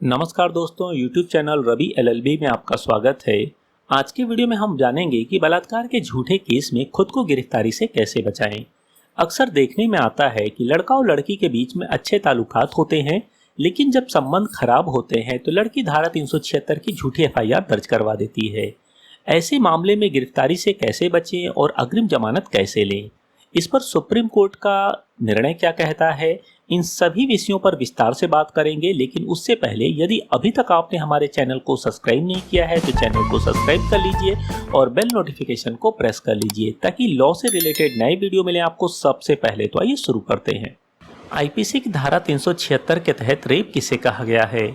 नमस्कार दोस्तों, YouTube channel Ravi LLB में आपका स्वागत है। आज के वीडियो में हम जानेंगे कि बलात्कार के झूठे केस में खुद को गिरफ्तारी से कैसे बचाएं। अक्सर देखने में आता है कि लड़का और लड़की के बीच में अच्छे ताल्लुकात होते हैं, लेकिन जब संबंध खराब होते हैं तो लड़की धारा 376 की झूठी FIR दर्ज करवा देती है। ऐसे मामले में गिरफ्तारी से कैसे बचें और अग्रिम जमानत कैसे लें, इस पर सुप्रीम कोर्ट का निर्णय क्या कहता है, इन सभी विषयों पर विस्तार से बात करेंगे। लेकिन उससे पहले यदि अभी तक आपने हमारे चैनल को सब्सक्राइब नहीं किया है तो चैनल को सब्सक्राइब कर लीजिए और बेल नोटिफिकेशन को प्रेस कर लीजिए ताकि लॉ से रिलेटेड नए वीडियो मिले आपको सबसे पहले। तो आइए शुरू करते हैं। IPC की धारा 376 के तहत रेप किसे कहा गया है?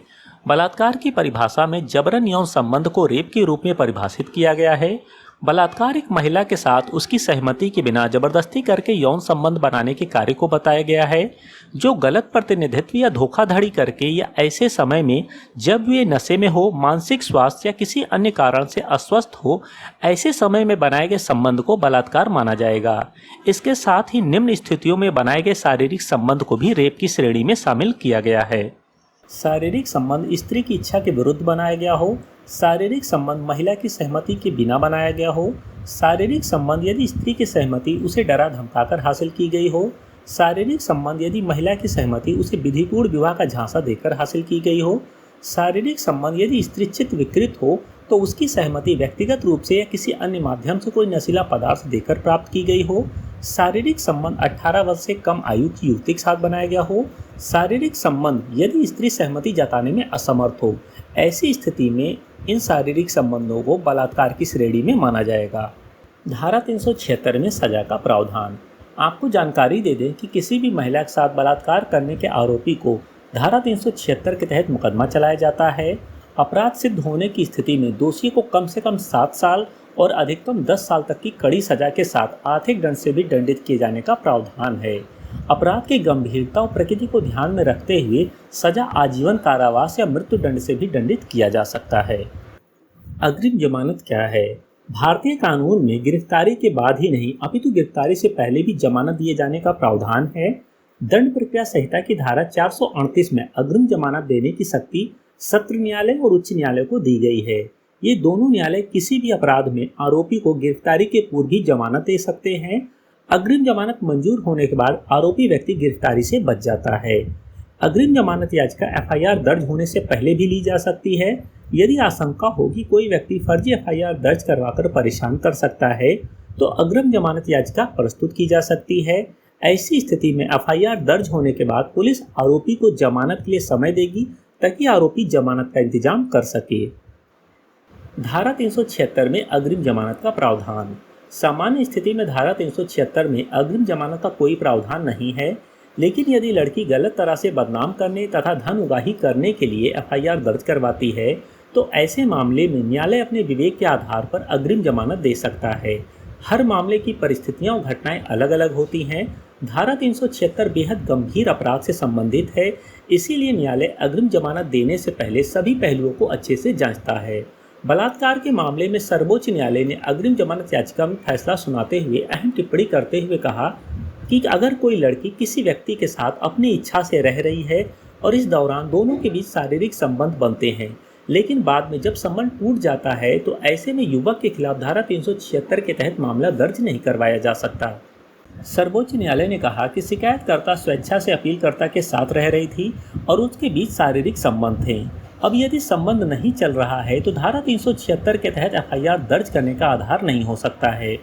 बलात्कार की परिभाषा में जबरन यौन संबंध को रेप के रूप में परिभाषित किया गया है। बलात्कार एक महिला के साथ उसकी सहमति के बिना जबरदस्ती करके यौन संबंध बनाने के कार्य को बताया गया है, जो गलत प्रतिनिधित्व या धोखाधड़ी करके या ऐसे समय में जब वे नशे में हो, मानसिक स्वास्थ्य या किसी अन्य कारण से अस्वस्थ हो, ऐसे समय में बनाए गए संबंध को बलात्कार माना जाएगा। इसके साथ ही निम्न स्थितियों में बनाए गए शारीरिक संबंध को भी रेप की श्रेणी में शामिल किया गया है। शारीरिक संबंध स्त्री की इच्छा के विरुद्ध बनाया गया हो, शारीरिक संबंध महिला की सहमति के बिना बनाया गया हो, शारीरिक संबंध यदि स्त्री की सहमति उसे डरा धमकाकर हासिल की गई हो, शारीरिक संबंध यदि महिला की सहमति उसे विधिपूर्ण विवाह का झांसा देकर हासिल की गई हो, शारीरिक संबंध यदि स्त्रीचित विकृत हो तो उसकी सहमति व्यक्तिगत रूप से या किसी अन्य माध्यम से कोई नशीला पदार्थ देकर प्राप्त की गई हो, शारीरिक संबंध 18 वर्ष से कम आयु की युवती के साथ बनाया गया हो, शारीरिक संबंध यदि स्त्री सहमति जताने में असमर्थ हो, ऐसी स्थिति में इन शारीरिक संबंधों को बलात्कार की श्रेणी में माना जाएगा। धारा 376 में सजा का प्रावधान। आपको जानकारी दे दें कि किसी भी महिला के साथ बलात्कार करने के आरोपी को धारा 376 के तहत मुकदमा चलाया जाता है। अपराध सिद्ध होने की स्थिति में दोषी को कम से कम 7 साल और अधिकतम 10 साल तक की कड़ी सजा के साथ आर्थिक दंड से भी दंडित किए जाने का प्रावधान है। अपराध की गंभीरता और प्रकृति को ध्यान में रखते हुए सजा आजीवन कारावास या मृत्यु दंड से भी दंडित किया जा सकता है। अग्रिम जमानत क्या है? भारतीय कानून में गिरफ्तारी के बाद ही नहीं अपितु गिरफ्तारी से पहले भी जमानत दिए जाने का प्रावधान है। दंड प्रक्रिया संहिता की धारा 438 में अग्रिम जमानत देने की शक्ति सत्र न्यायालय और उच्च न्यायालय को दी गई है। ये दोनों न्यायालय किसी भी अपराध में आरोपी को गिरफ्तारी के पूर्व भी जमानत दे सकते हैं। अग्रिम जमानत मंजूर होने के बाद आरोपी व्यक्ति गिरफ्तारी से बच जाता है। अग्रिम जमानत याचिका FIR दर्ज होने से पहले भी ली जा सकती है। यदि आशंका हो कि कोई व्यक्ति फर्जी FIR दर्ज करवाकर परेशान कर सकता है तो अग्रिम जमानत याचिका प्रस्तुत की जा सकती है। ऐसी स्थिति में FIR दर्ज होने के बाद पुलिस आरोपी को जमानत के लिए समय देगी ताकि आरोपी जमानत का इंतजाम कर सके। धारा 376 में अग्रिम जमानत का प्रावधान। सामान्य स्थिति में धारा 376 में अग्रिम जमानत का कोई प्रावधान नहीं है, लेकिन यदि लड़की गलत तरह से बदनाम करने तथा धन उगाही करने के लिए FIR दर्ज करवाती है तो ऐसे मामले में न्यायालय अपने विवेक के आधार पर अग्रिम जमानत दे सकता है। हर मामले की परिस्थितियां और घटनाएं अलग अलग होती हैं। धारा 376 बेहद गंभीर अपराध से संबंधित है, इसीलिए न्यायालय अग्रिम जमानत देने से पहले सभी पहलुओं को अच्छे से जांचता है। बलात्कार के मामले में सर्वोच्च न्यायालय ने अग्रिम जमानत याचिका में फैसला सुनाते हुए अहम टिप्पणी करते हुए कहा कि अगर कोई लड़की किसी व्यक्ति के साथ अपनी इच्छा से रह रही है और इस दौरान दोनों के बीच शारीरिक संबंध बनते हैं, लेकिन बाद में जब संबंध टूट जाता है तो ऐसे में युवक के खिलाफ धारा 376 के तहत मामला दर्ज नहीं करवाया जा सकता। सर्वोच्च न्यायालय ने कहा कि शिकायतकर्ता स्वेच्छा से अपीलकर्ता के साथ रह रही थी और उसके बीच शारीरिक संबंध थे। अब यदि संबंध नहीं चल रहा है तो धारा 376 के तहत FIR दर्ज करने का आधार नहीं हो सकता है।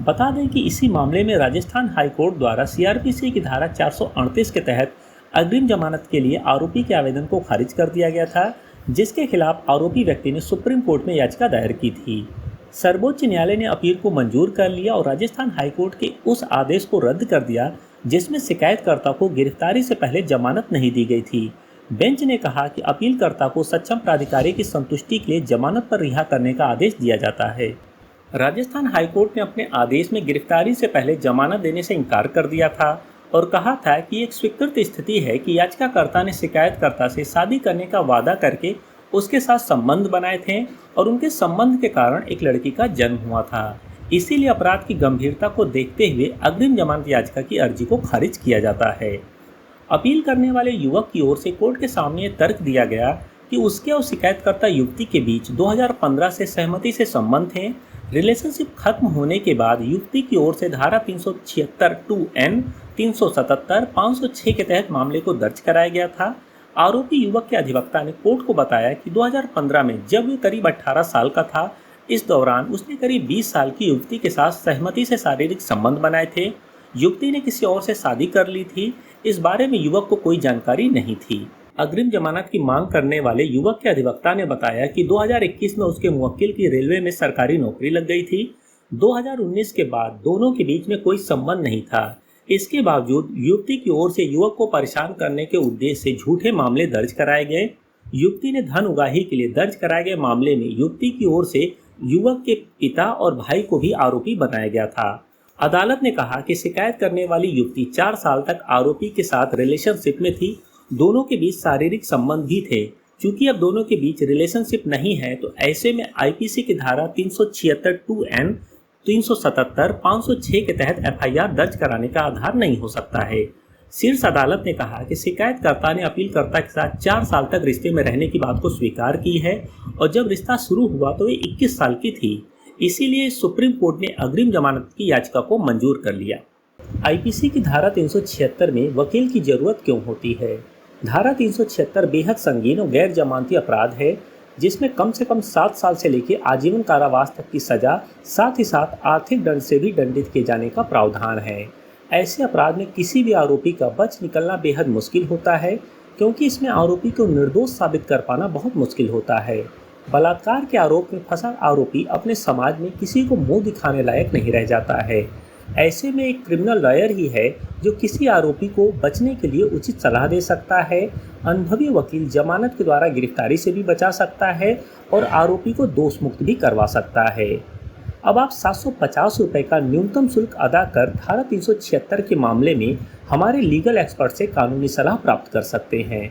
बता दें कि इसी मामले में राजस्थान हाईकोर्ट द्वारा CRPC की धारा 438 के तहत अग्रिम जमानत के लिए आरोपी के आवेदन को खारिज कर दिया गया था, जिसके खिलाफ आरोपी व्यक्ति ने सुप्रीम कोर्ट में याचिका दायर की थी। सर्वोच्च न्यायालय ने अपील को मंजूर कर लिया और राजस्थान हाईकोर्ट के उस आदेश को रद्द कर दिया जिसमें शिकायतकर्ता को गिरफ्तारी से पहले जमानत नहीं दी गई थी। बेंच ने कहा कि अपीलकर्ता को सक्षम प्राधिकारी की संतुष्टि के लिए जमानत पर रिहा करने का आदेश दिया जाता है। राजस्थान हाईकोर्ट ने अपने आदेश में गिरफ्तारी से पहले जमानत देने से इनकार कर दिया था और कहा था कि एक स्वीकृत स्थिति है कि याचिकाकर्ता ने शिकायतकर्ता से शादी करने का वादा करके उसके साथ संबंध बनाए थे और उनके संबंध के कारण एक लड़की का जन्म हुआ था। इसीलिए अपराध की गंभीरता को देखते हुए अग्रिम जमानत याचिका की अर्जी को खारिज किया जाता है। अपील करने वाले युवक की ओर से कोर्ट के सामने तर्क दिया गया कि उसके और शिकायतकर्ता युवती के बीच 2015 से सहमति से संबंध थे। रिलेशनशिप खत्म होने के बाद युवती की ओर से धारा 376 2N 377 506 के तहत मामले को दर्ज कराया गया था। आरोपी युवक के अधिवक्ता ने कोर्ट को बताया कि 2015 में जब वह करीब 18 साल का था, इस दौरान उसने करीब 20 साल की युवती के साथ सहमति से शारीरिक संबंध बनाए थे। युवती ने किसी और से शादी कर ली थी। इस बारे में युवक को कोई जानकारी नहीं थी। अग्रिम जमानत की मांग करने वाले युवक के अधिवक्ता ने बताया कि 2021 में उसके मुवक्किल की रेलवे में सरकारी नौकरी लग गई थी। 2019 के बाद दोनों के बीच में कोई संबंध नहीं था। इसके बावजूद युवती की ओर से युवक को परेशान करने के उद्देश्य से झूठे मामले दर्ज कराए गए। युवती ने धन उगाही के लिए दर्ज कराए गए मामले में युवती की ओर से युवक के पिता और भाई को भी आरोपी बनाया गया था। अदालत ने कहा कि शिकायत करने वाली युवती 4 साल तक आरोपी के साथ रिलेशनशिप में थी। दोनों के बीच शारीरिक संबंध भी थे। चूंकि अब दोनों के बीच रिलेशनशिप नहीं है, तो ऐसे में आईपीसी की धारा 376 2N 377 506 के तहत एफआईआर दर्ज कराने का आधार नहीं हो सकता है। शीर्ष अदालत ने कहा कि शिकायतकर्ता ने अपीलकर्ता के साथ 4 साल तक रिश्ते में रहने की बात को स्वीकार की है और जब रिश्ता शुरू हुआ तो वे 21 साल की थी। इसीलिए सुप्रीम कोर्ट ने अग्रिम जमानत की याचिका को मंजूर कर लिया। आईपीसी की धारा 376 में वकील की जरूरत क्यों होती है? धारा 376 बेहद संगीन और गैर जमानती अपराध है, जिसमें कम से कम 7 साल से लेकर आजीवन कारावास तक की सजा, साथ ही साथ आर्थिक दंड से भी दंडित किए जाने का प्रावधान है। ऐसे अपराध में किसी भी आरोपी का बच निकलना बेहद मुश्किल होता है, क्योंकि इसमें आरोपी को निर्दोष साबित कर पाना बहुत मुश्किल होता है। बलात्कार के आरोप में फंसा आरोपी अपने समाज में किसी को मुंह दिखाने लायक नहीं रह जाता है। ऐसे में एक क्रिमिनल लॉयर ही है जो किसी आरोपी को बचने के लिए उचित सलाह दे सकता है। अनुभवी वकील जमानत के द्वारा गिरफ्तारी से भी बचा सकता है और आरोपी को दोष मुक्त भी करवा सकता है। अब आप 750 रुपये का न्यूनतम शुल्क अदा कर धारा 376 के मामले में हमारे लीगल एक्सपर्ट से कानूनी सलाह प्राप्त कर सकते हैं।